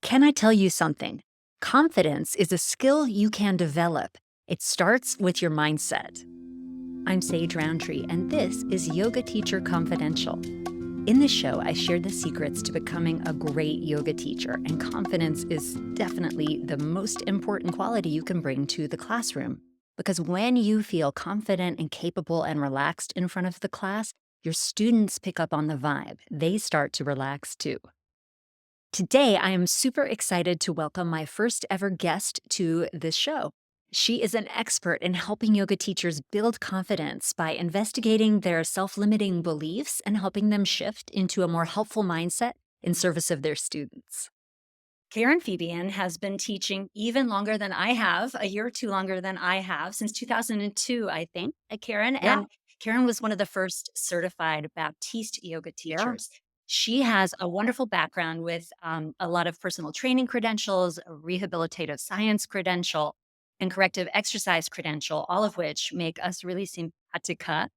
Can I tell you something? Confidence is a skill you can develop. It starts with your mindset. I'm Sage Rountree, and this is Yoga Teacher Confidential. In this show, I share the secrets to becoming a great yoga teacher, and confidence is definitely the most important quality you can bring to the classroom. Because when you feel confident and capable and relaxed in front of the class, your students pick up on the vibe. They start to relax too. Today, I am super excited to welcome my first ever guest to this show. She is an expert in helping yoga teachers build confidence by investigating their self limiting beliefs and helping them shift into a more helpful mindset in service of their students. Karen Fabian has been teaching even longer than I have, a year or two longer than I have, since 2002, I think, Karen. Yeah, And Karen was one of the first certified Baptiste yoga yeah. teachers. She has a wonderful background with a lot of personal training credentials, a rehabilitative science credential, and corrective exercise credential, all of which make us really simpática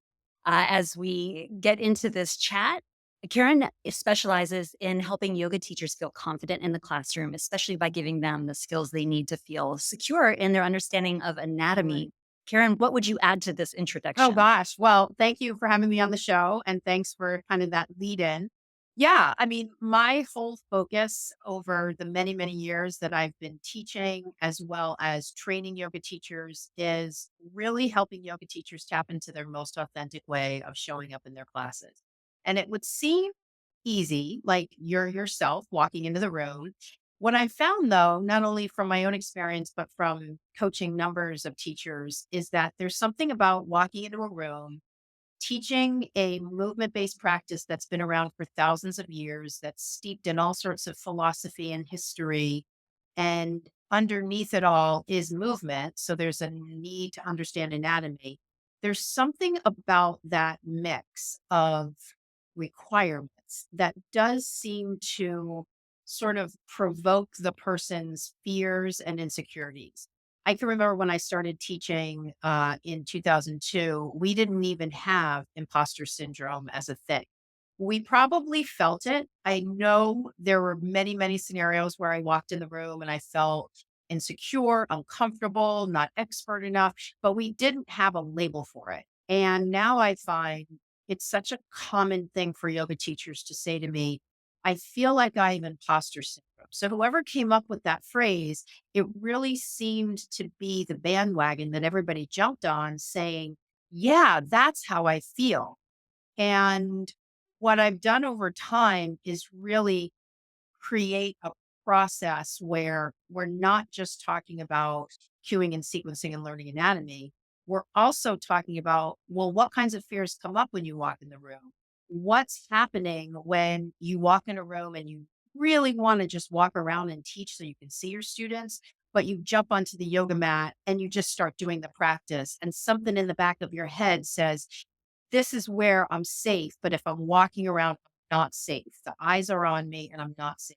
as we get into this chat. Karen specializes in helping yoga teachers feel confident in the classroom, especially by giving them the skills they need to feel secure in their understanding of Right. anatomy. Karen, what would you add to this Oh introduction? gosh. Well, thank you for having me on the show and thanks for kind of that lead in. Yeah, I mean, my whole focus over the many, many years that I've been teaching as well as training yoga teachers is really helping yoga teachers tap into their most authentic way of showing up in their classes. And it would seem easy, like you're yourself walking into the room. What I found, though, not only from my own experience, but from coaching numbers of teachers, is that there's something about walking into a room, teaching a movement based practice that's been around for thousands of years, that's steeped in all sorts of philosophy and history. And underneath it all is movement. So there's a need to understand anatomy. There's something about that mix of requirements that does seem to sort of provoke the person's fears and insecurities. I can remember when I started teaching in 2002, we didn't even have imposter syndrome as a thing. We probably felt it. I know there were many, many scenarios where I walked in the room and I felt insecure, uncomfortable, not expert enough, but we didn't have a label for it. And now I find it's such a common thing for yoga teachers to say to me, I feel like I have imposter syndrome. So whoever came up with that phrase, it really seemed to be the bandwagon that everybody jumped on saying, yeah, that's how I feel. And what I've done over time is really create a process where we're not just talking about cueing and sequencing and learning anatomy. We're also talking about, well, what kinds of fears come up when you walk in the room? What's happening when you walk in a room and you really want to just walk around and teach so you can see your students, but you jump onto the yoga mat and you just start doing the practice. And something in the back of your head says, this is where I'm safe. But if I'm walking around, I'm not safe. The eyes are on me and I'm not safe.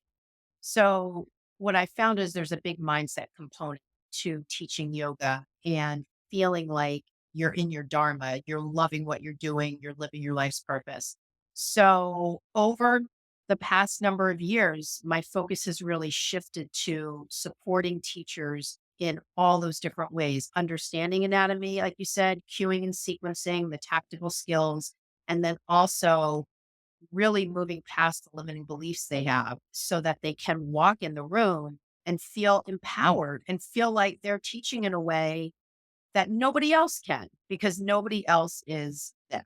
So what I found is there's a big mindset component to teaching yoga and feeling like you're in your dharma, you're loving what you're doing, you're living your life's purpose. So over the past number of years, my focus has really shifted to supporting teachers in all those different ways, understanding anatomy, like you said, cueing and sequencing, the tactical skills, and then also really moving past the limiting beliefs they have so that they can walk in the room and feel empowered and feel like they're teaching in a way that nobody else can because nobody else is them.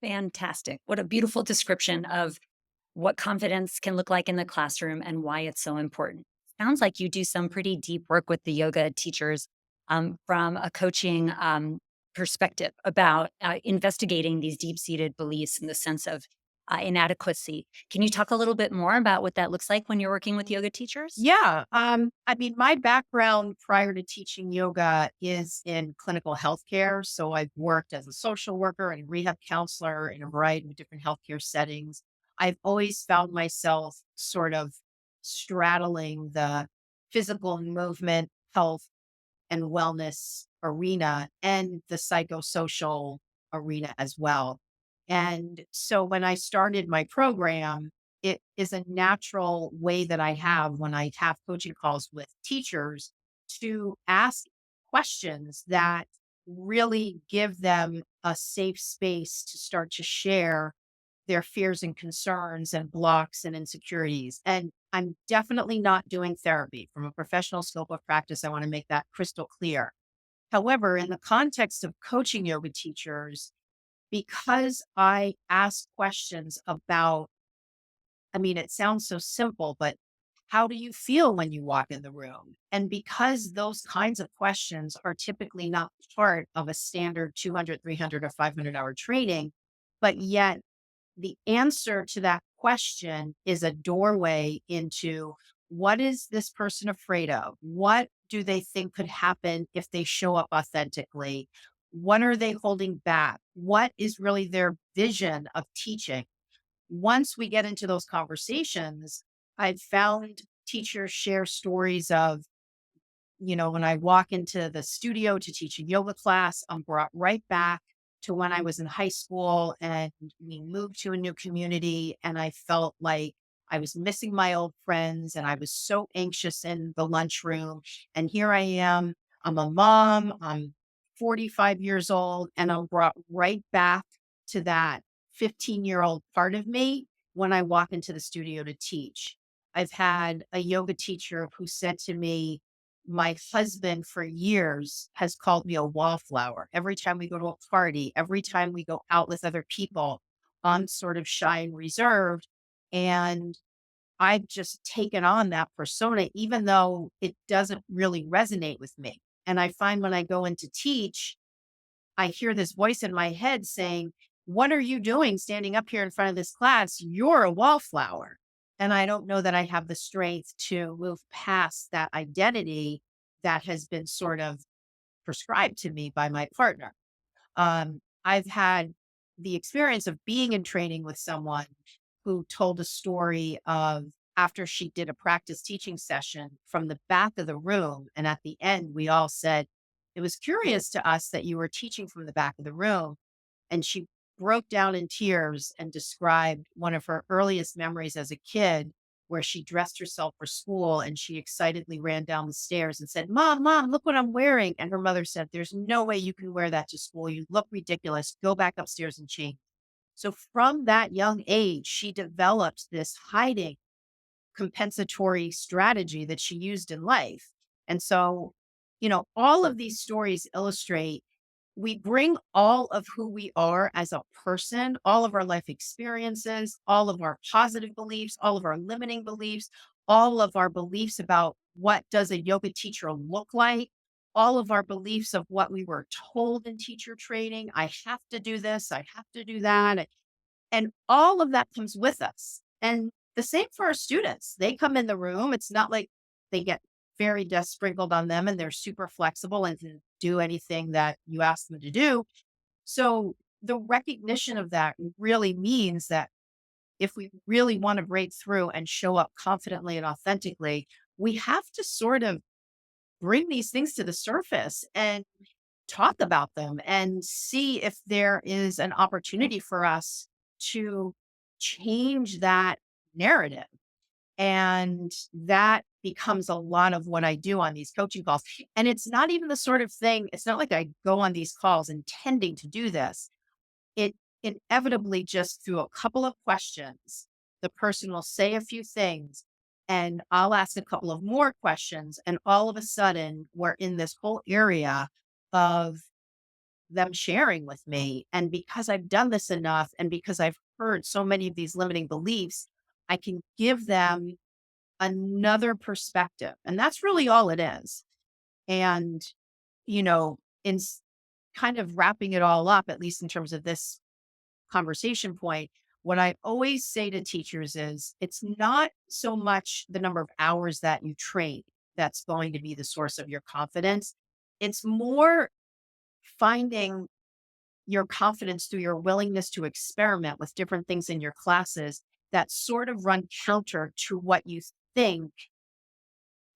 Fantastic. What a beautiful description of what confidence can look like in the classroom and why it's so important. Sounds like you do some pretty deep work with the yoga teachers from a coaching perspective about investigating these deep seated beliefs in the sense of inadequacy. Can you talk a little bit more about what that looks like when you're working with yoga teachers? Yeah. I mean, my background prior to teaching yoga is in clinical healthcare. So I've worked as a social worker and rehab counselor in a variety of different healthcare settings. I've always found myself sort of straddling the physical movement, health, and wellness arena and the psychosocial arena as well. And so when I started my program, it is a natural way that I have when I have coaching calls with teachers to ask questions that really give them a safe space to start to share their fears and concerns and blocks and insecurities. And I'm definitely not doing therapy from a professional scope of practice. I want to make that crystal clear. However, in the context of coaching yoga teachers, because I ask questions about, I mean, it sounds so simple, but how do you feel when you walk in the room? And because those kinds of questions are typically not part of a standard 200, 300, or 500-hour training, but yet the answer to that question is a doorway into what is this person afraid of? What do they think could happen if they show up authentically? What are they holding back? What is really their vision of teaching? Once we get into those conversations, I've found teachers share stories of, when I walk into the studio to teach a yoga class, I'm brought right back to when I was in high school and we moved to a new community. And I felt like I was missing my old friends and I was so anxious in the lunchroom. And here I am. I'm a mom. I'm 45 years old and I'm brought right back to that 15-year-old part of me when I walk into the studio to teach. I've had a yoga teacher who said to me, my husband for years has called me a wallflower. Every time we go to a party, every time we go out with other people, I'm sort of shy and reserved. And I've just taken on that persona, even though it doesn't really resonate with me. And I find when I go in to teach, I hear this voice in my head saying, what are you doing standing up here in front of this class? You're a wallflower. And I don't know that I have the strength to move past that identity that has been sort of prescribed to me by my partner. I've had the experience of being in training with someone who told a story of after she did a practice teaching session from the back of the room. And at the end, we all said, it was curious to us that you were teaching from the back of the room. And she broke down in tears and described one of her earliest memories as a kid where she dressed herself for school and she excitedly ran down the stairs and said, Mom, look what I'm wearing. And her mother said, there's no way you can wear that to school. You look ridiculous. Go back upstairs and change. So from that young age, she developed this hiding compensatory strategy that she used in life. And so, all of these stories illustrate we bring all of who we are as a person, all of our life experiences, all of our positive beliefs, all of our limiting beliefs, all of our beliefs about what does a yoga teacher look like, all of our beliefs of what we were told in teacher training. I have to do this, I have to do that. And all of that comes with us. And the same for our students. They come in the room. It's not like they get fairy dust sprinkled on them and they're super flexible and can do anything that you ask them to do. So the recognition of that really means that if we really want to break through and show up confidently and authentically, we have to sort of bring these things to the surface and talk about them and see if there is an opportunity for us to change that narrative. And that becomes a lot of what I do on these coaching calls. And it's not even the sort of thing, it's not like I go on these calls intending to do this. It inevitably just through a couple of questions, the person will say a few things and I'll ask a couple of more questions. And all of a sudden, we're in this whole area of them sharing with me. And because I've done this enough and because I've heard so many of these limiting beliefs, I can give them another perspective. And that's really all it is. And, in kind of wrapping it all up, at least in terms of this conversation point, what I always say to teachers is it's not so much the number of hours that you train that's going to be the source of your confidence. It's more finding your confidence through your willingness to experiment with different things in your classes that sort of run counter to what you think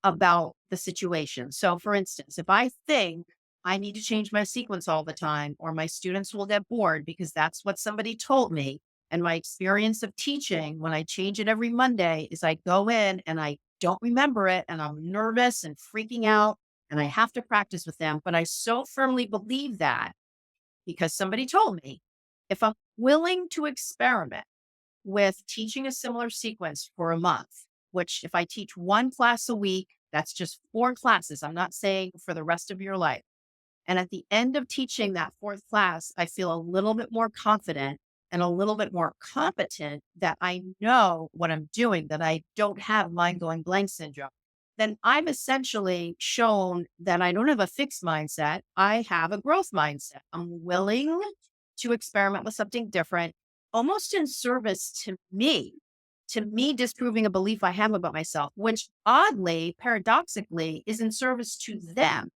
about the situation. So, for instance, if I think I need to change my sequence all the time, or my students will get bored because that's what somebody told me, And my experience of teaching when I change it every Monday is I go in and I don't remember it and I'm nervous and freaking out and I have to practice with them. But I so firmly believe that because somebody told me if I'm willing to experiment with teaching a similar sequence for a month, which if I teach one class a week, that's just 4 classes. I'm not saying for the rest of your life. And at the end of teaching that 4th class, I feel a little bit more confident and a little bit more competent that I know what I'm doing, that I don't have mind going blank syndrome. Then I've essentially shown that I don't have a fixed mindset. I have a growth mindset. I'm willing to experiment with something different, almost in service to me disproving a belief I have about myself, which oddly, paradoxically, is in service to them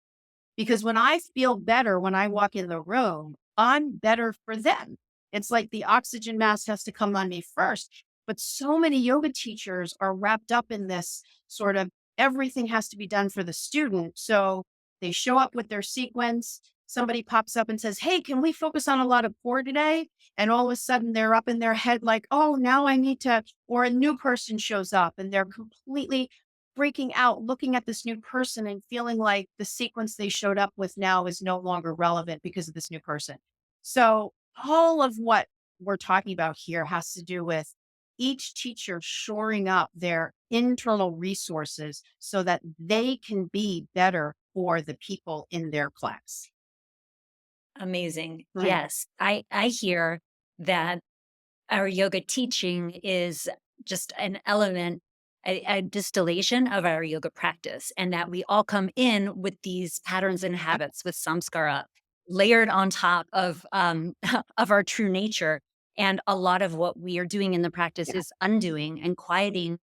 because when I feel better when I walk in the room, I'm better for them. It's like the oxygen mask has to come on me first. But so many yoga teachers are wrapped up in this sort of everything has to be done for the student. So they show up with their sequence. Somebody pops up and says, "Hey, can we focus on a lot of core today?" And all of a sudden they're up in their head like, "Oh, now I need to," or a new person shows up and they're completely freaking out, looking at this new person and feeling like the sequence they showed up with now is no longer relevant because of this new person. So, all of what we're talking about here has to do with each teacher shoring up their internal resources so that they can be better for the people in their class. Amazing. Right. Yes. I hear that our yoga teaching is just an element, a distillation of our yoga practice, and that we all come in with these patterns and habits with samskara layered on top of of our true nature. And a lot of what we are doing in the practice Yeah. is undoing and quieting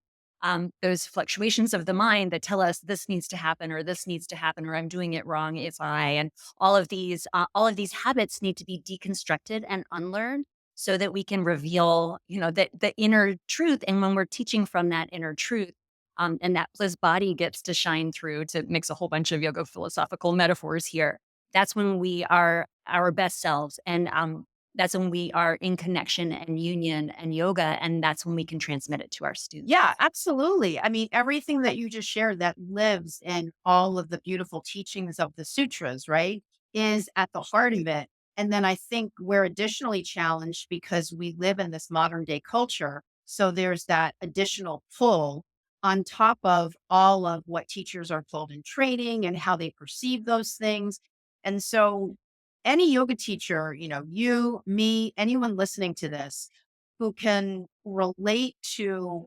those fluctuations of the mind that tell us this needs to happen or this needs to happen or I'm doing it wrong. It's I and all of these habits need to be deconstructed and unlearned so that we can reveal, the inner truth. And when we're teaching from that inner truth, and that bliss body gets to shine through to mix a whole bunch of yoga philosophical metaphors here. That's when we are our best selves. And that's when we are in connection and union and yoga. And that's when we can transmit it to our students. Yeah, absolutely. I mean, everything that you just shared that lives in all of the beautiful teachings of the sutras, right, is at the heart of it. And then I think we're additionally challenged because we live in this modern day culture. So there's that additional pull on top of all of what teachers are told in training and how they perceive those things. And so any yoga teacher, you, me, anyone listening to this who can relate to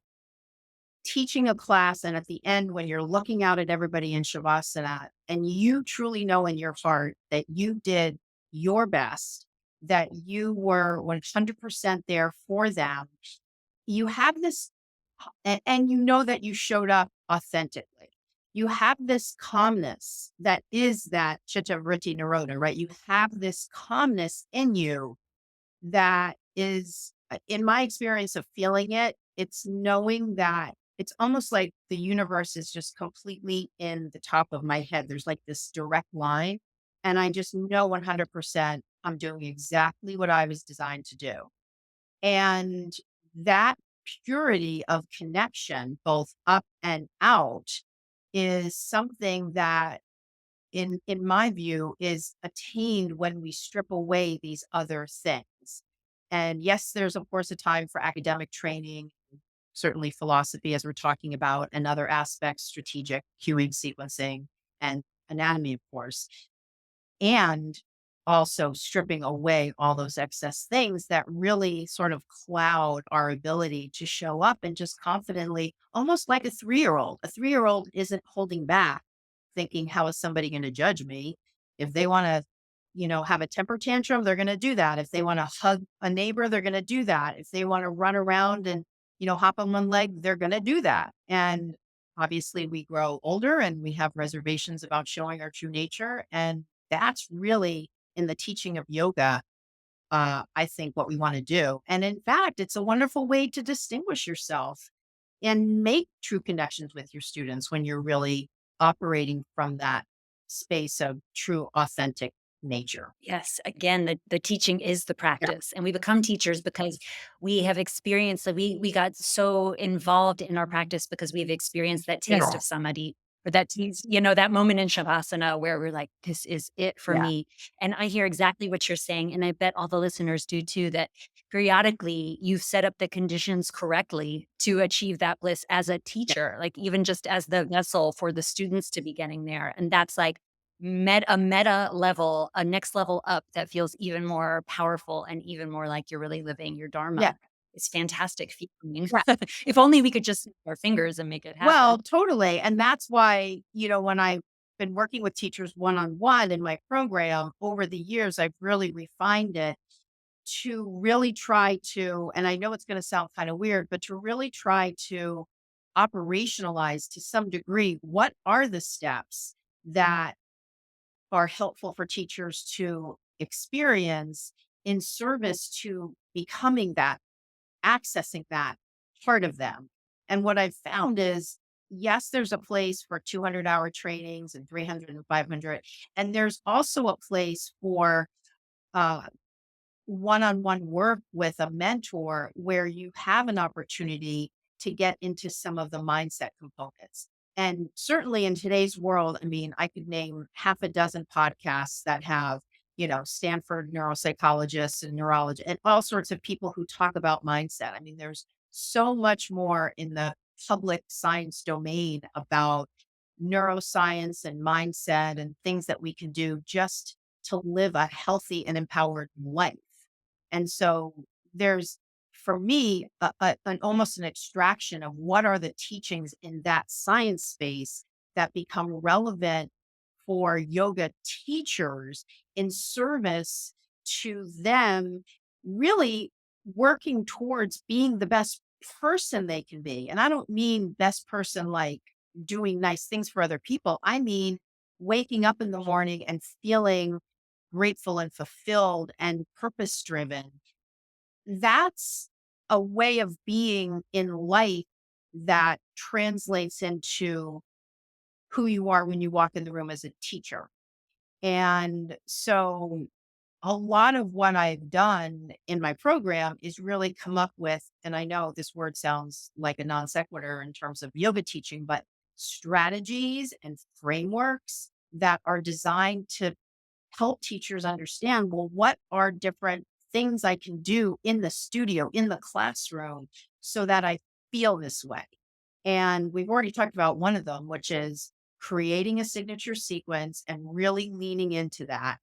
teaching a class and at the end when you're looking out at everybody in shavasana and you truly know in your heart that you did your best, that you were 100% there for them, you have this and you know that you showed up authentically. You have this calmness that is that chitta vritti nirodha, right? You have this calmness in you that is, in my experience of feeling it, it's knowing that it's almost like the universe is just completely in the top of my head. There's like this direct line. And I just know 100% I'm doing exactly what I was designed to do. And that purity of connection, both up and out, is something that in my view is attained when we strip away these other things. And yes, there's of course a time for academic training, certainly philosophy as we're talking about, and other aspects, strategic cueing, sequencing, and anatomy, of course, and also stripping away all those excess things that really sort of cloud our ability to show up and just confidently, almost like a 3 year old. A 3 year old isn't holding back, thinking, how is somebody going to judge me? If they want to, have a temper tantrum, they're going to do that. If they want to hug a neighbor, they're going to do that. If they want to run around and, hop on one leg, they're going to do that. And obviously, we grow older and we have reservations about showing our true nature. And that's really in the teaching of yoga, I think what we want to do. And in fact, it's a wonderful way to distinguish yourself and make true connections with your students when you're really operating from that space of true, authentic nature. Yes, again, the teaching is the Yeah. practice, and we become teachers because we have experienced that we got so involved in our practice because we've experienced that taste Yeah. of samadhi or that taste, you know, that moment in shavasana where we're like, "This is it for Yeah. me." And I hear exactly what you're saying, and I bet all the listeners do too, that periodically you've set up the conditions correctly to achieve that bliss as a Yeah. teacher, like even just as the vessel for the students to be getting there. And that's like meta level, a next level up that feels even more powerful and even more like you're really living your Yeah. dharma. It's fantastic feeling. If only we could just snap our fingers and make it Well, happen. totally. And that's why, when I've been working with teachers one on one in my program over the years, I've really refined it to really try to, and I know it's going to sound kind of weird, but to really try to operationalize to some degree what are the steps that are helpful for teachers to experience in service to becoming that, accessing that part of them. And what I've found is, yes, there's a place for 200-hour trainings and 300 and 500, and there's also a place for uh, one-on-one work with a mentor where you have an opportunity to get into some of the mindset components. And certainly in today's world, I mean, I could name half a dozen podcasts that have, Stanford neuropsychologists and neurologists and all sorts of people who talk about mindset. I mean, there's so much more in the public science domain about neuroscience and mindset and things that we can do just to live a healthy and empowered life. And so there's, for me, an almost an extraction of what are the teachings in that science space that become relevant for yoga teachers in service to them really working towards being the best person they can be. And I don't mean best person like doing nice things for other people. I mean, waking up in the morning and feeling grateful and fulfilled and purpose driven. That's a way of being in life that translates into who you are when you walk in the room as a teacher. And so a lot of what I've done in my program is really come up with, and I know this word sounds like a non sequitur in terms of yoga teaching, but strategies and frameworks that are designed to help teachers understand, well, what are different things I can do in the studio, in the classroom, so that I feel this way. And we've already talked about one of them, which is creating a signature sequence and really leaning into that.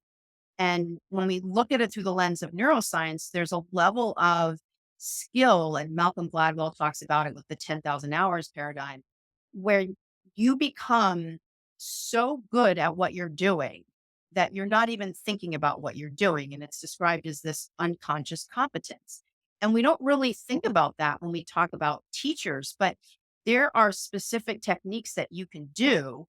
And when we look at it through the lens of neuroscience, there's a level of skill, and Malcolm Gladwell talks about it with the 10,000 hours paradigm, where you become so good at what you're doing that you're not even thinking about what you're doing. And it's described as this unconscious competence. And we don't really think about that when we talk about teachers, but there are specific techniques that you can do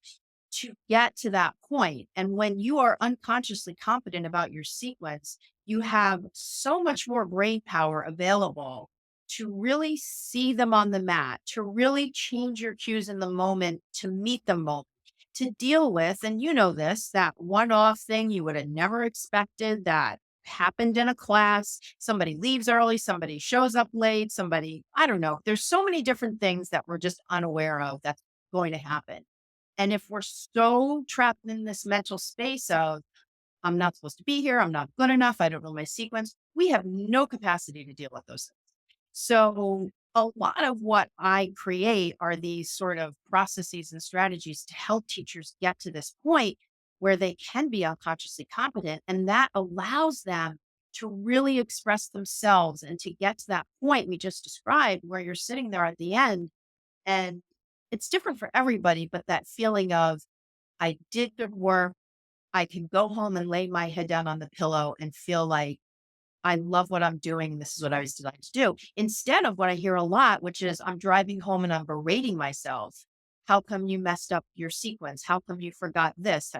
to get to that point. And when you are unconsciously confident about your sequence, you have so much more brain power available to really see them on the mat, to really change your cues in the moment, to meet the moment, to deal with. And you know this, that one off thing you would have never expected that happened in a class. Somebody leaves early, somebody shows up late, somebody, I don't know. There's so many different things that we're just unaware of that's going to happen. And if we're so trapped in this mental space of, I'm not supposed to be here, I'm not good enough, I don't know my sequence, we have no capacity to deal with those things. So, a lot of what I create are these sort of processes and strategies to help teachers get to this point where they can be unconsciously competent. And that allows them to really express themselves and to get to that point we just described, where you're sitting there at the end and it's different for everybody, but that feeling of, I did good work. I can go home and lay my head down on the pillow and feel like I love what I'm doing. This is what I was designed to do. Instead of what I hear a lot, which is I'm driving home and I'm berating myself. How come you messed up your sequence? How come you forgot this?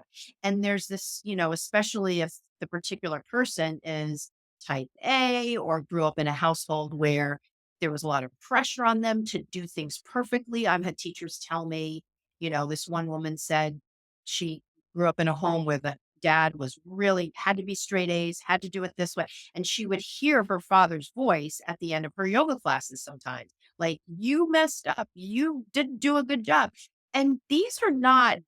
And there's this, especially if the particular person is type A or grew up in a household where there was a lot of pressure on them to do things perfectly. I've had teachers tell me, this one woman said she grew up in a home with dad was really had to be straight A's, had to do it this way. And she would hear her father's voice at the end of her yoga classes sometimes, like, you messed up, you didn't do a good job. And these are not,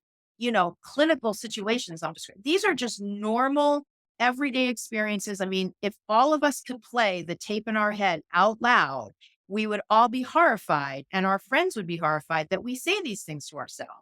clinical situations. These are just normal everyday experiences. I mean, if all of us could play the tape in our head out loud, we would all be horrified and our friends would be horrified that we say these things to ourselves.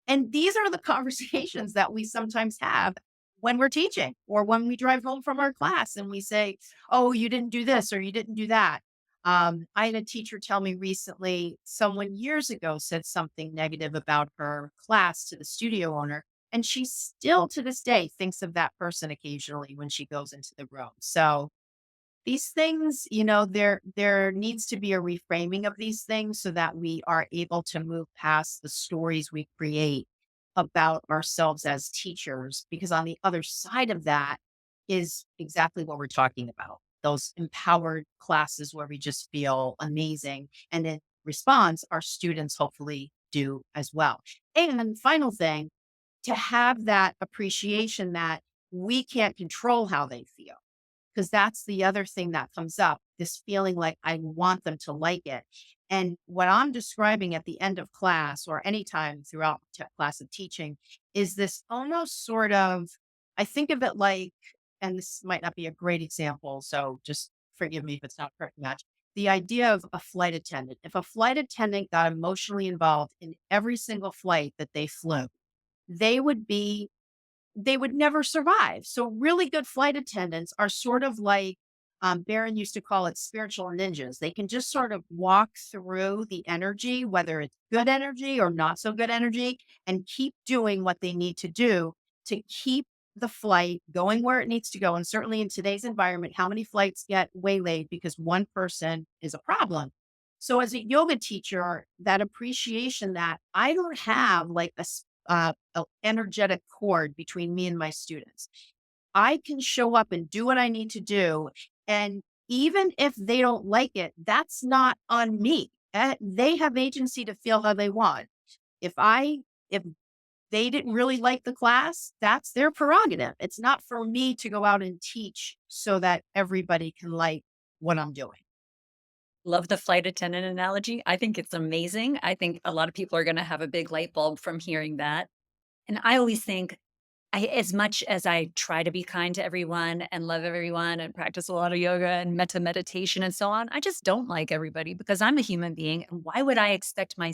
And these are the conversations that we sometimes have when we're teaching or when we drive home from our class and we say, oh, you didn't do this or you didn't do that. I had a teacher tell me recently, someone years ago said something negative about her class to the studio owner. And she still to this day thinks of that person occasionally when she goes into the room. So these things, there needs to be a reframing of these things so that we are able to move past the stories we create about ourselves as teachers. Because on the other side of that is exactly what we're talking about. Those empowered classes where we just feel amazing. And in response, our students hopefully do as well. And final thing, to have that appreciation that we can't control how they feel, because that's the other thing that comes up, this feeling like I want them to like it. And what I'm describing at the end of class or anytime throughout class of teaching is this almost sort of, I think of it like, and this might not be a great example, so just forgive me if it's not a perfect match. The idea of a flight attendant. If a flight attendant got emotionally involved in every single flight that they flew, they would be they would never survive. So really good flight attendants are sort of like, Barron used to call it spiritual ninjas. They can just sort of walk through the energy, whether it's good energy or not so good energy, and keep doing what they need to do to keep the flight going where it needs to go. And certainly in today's environment, how many flights get waylaid because one person is a problem? So as a yoga teacher, that appreciation that I don't have like a energetic cord between me and my students. I can show up and do what I need to do. And even if they don't like it, that's not on me. They have agency to feel how they want. If they didn't really like the class, that's their prerogative. It's not for me to go out and teach so that everybody can like what I'm doing. Love the flight attendant analogy. I think it's amazing. I think a lot of people are going to have a big light bulb from hearing that. And I always think as much as I try to be kind to everyone and love everyone and practice a lot of yoga and metta meditation and so on, I just don't like everybody because I'm a human being. And why would I expect my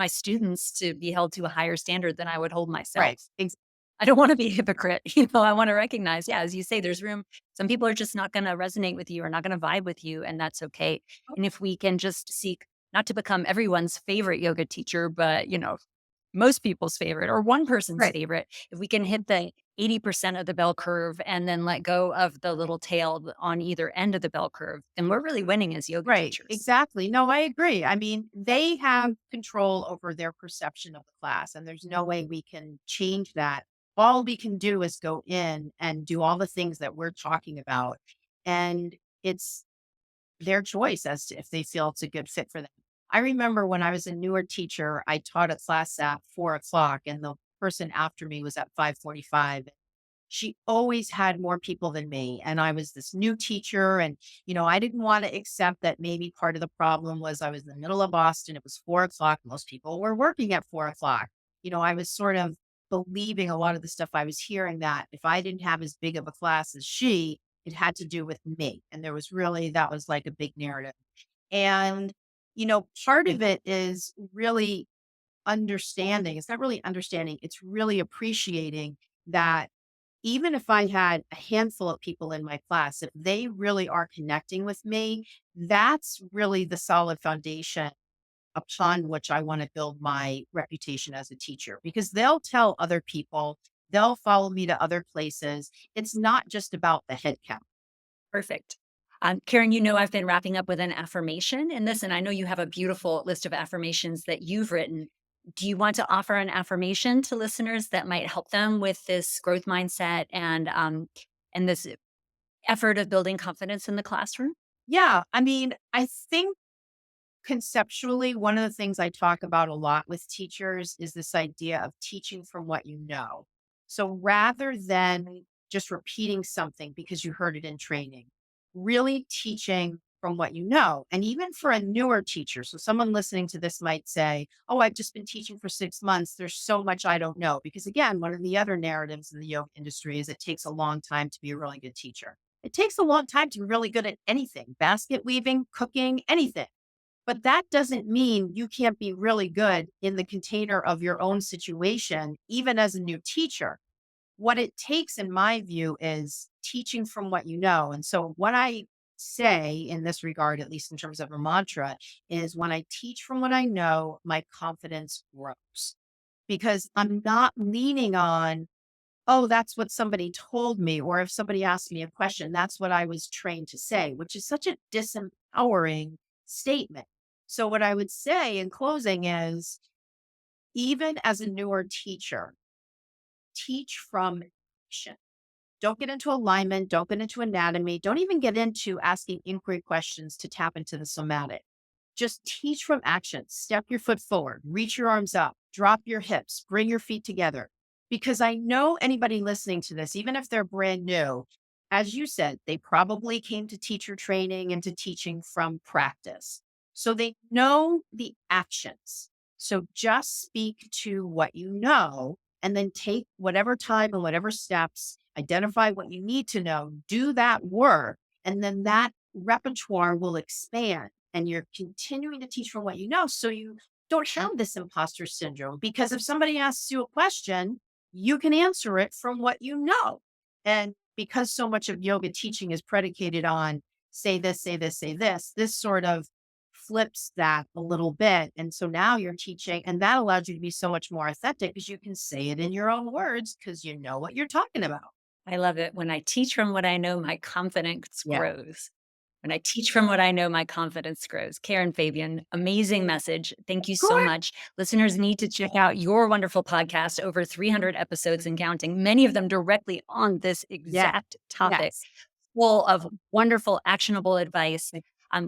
students to be held to a higher standard than I would hold Right. myself? I don't want to be a hypocrite. I want to recognize, yeah, as you say, there's room. Some people are just not going to resonate with you or not going to vibe with you, and that's okay. And if we can just seek not to become everyone's favorite yoga teacher, but most people's favorite or one person's Right. favorite, if we can hit the 80% of the bell curve and then let go of the little tail on either end of the bell curve, then we're really winning as yoga Right, teachers. exactly. No, I agree. I mean, they have control over their perception of the class, and there's no way we can change that. All we can do is go in and do all the things that we're talking about. And it's their choice as to if they feel it's a good fit for them. I remember when I was a newer teacher, I taught a class at 4 o'clock, and the person after me was at 5:45. She always had more people than me, and I was this new teacher, and, I didn't wanna accept that maybe part of the problem was I was in the middle of Boston, it was 4 o'clock. Most people were working at 4 o'clock. I was sort of believing a lot of the stuff I was hearing, that if I didn't have as big of a class as she, it had to do with me, and that was like a big narrative. And, part of it is really understanding. It's not really understanding, it's really appreciating that even if I had a handful of people in my class, if they really are connecting with me, that's really the solid foundation upon which I want to build my reputation as a teacher, because they'll tell other people, they'll follow me to other places. It's not just about the head count. Perfect. Karen, I've been wrapping up with an affirmation in this, and I know you have a beautiful list of affirmations that you've written. Do you want to offer an affirmation to listeners that might help them with this growth mindset and this effort of building confidence in the classroom? Yeah. I mean, I think conceptually, one of the things I talk about a lot with teachers is this idea of teaching from what you know. So rather than just repeating something because you heard it in training, really teaching from what you know. And even for a newer teacher, so someone listening to this might say, "Oh, I've just been teaching for 6 months. There's so much I don't know." Because again, one of the other narratives in the yoga industry is it takes a long time to be a really good teacher. It takes a long time to be really good at anything, basket weaving, cooking, anything. But that doesn't mean you can't be really good in the container of your own situation, even as a new teacher. What it takes, in my view, is teaching from what you know. And so, what I say in this regard, at least in terms of a mantra, is when I teach from what I know, my confidence grows because I'm not leaning on, oh, that's what somebody told me. Or if somebody asked me a question, that's what I was trained to say, which is such a disempowering statement. So, what I would say in closing is even as a newer teacher, teach from action. Don't get into alignment. Don't get into anatomy. Don't even get into asking inquiry questions to tap into the somatic. Just teach from action. Step your foot forward, reach your arms up, drop your hips, bring your feet together. Because I know anybody listening to this, even if they're brand new, as you said, they probably came to teacher training and to teaching from practice. So they know the actions. So just speak to what you know and then take whatever time and whatever steps, identify what you need to know, do that work, and then that repertoire will expand and you're continuing to teach from what you know so you don't have this imposter syndrome because if somebody asks you a question you can answer it from what you know. And because so much of yoga teaching is predicated on say this, say this, say this sort of flips that a little bit. And so now you're teaching and that allows you to be so much more authentic because you can say it in your own words because you know what you're talking about. I love it. When I teach from what I know, my confidence Yeah. grows. When I teach from what I know, my confidence grows. Karen Fabian, amazing message. Thank you so Good. much. Listeners need to check out your wonderful podcast, over 300 episodes and counting, many of them directly on this Yeah. exact topic, Yes. full of wonderful, actionable advice.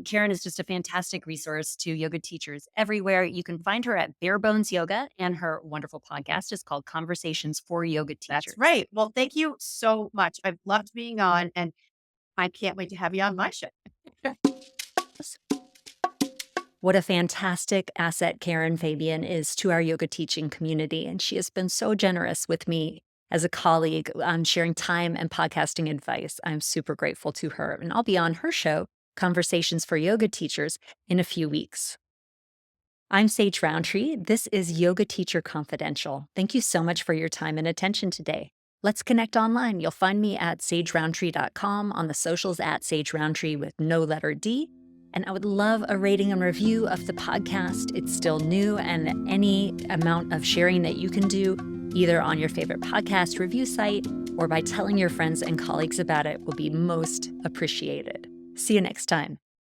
Karen is just a fantastic resource to yoga teachers everywhere. You can find her at Bare Bones Yoga, and her wonderful podcast is called Conversations for Yoga That's Teachers. right. Well, thank you so much. I've loved being on and I can't wait to have you on my show. What a fantastic asset Karen Fabian is to our yoga teaching community. And she has been so generous with me as a colleague on sharing time and podcasting advice. I'm super grateful to her. And I'll be on her show, Conversations for Yoga Teachers, in a few weeks. I'm Sage Rountree. This is Yoga Teacher Confidential. Thank you so much for your time and attention today. Let's connect online. You'll find me at sagerountree.com, on the socials at Sage Rountree with no letter D. And I would love a rating and review of the podcast. It's still new, and any amount of sharing that you can do, either on your favorite podcast review site or by telling your friends and colleagues about it, will be most appreciated. See you next time.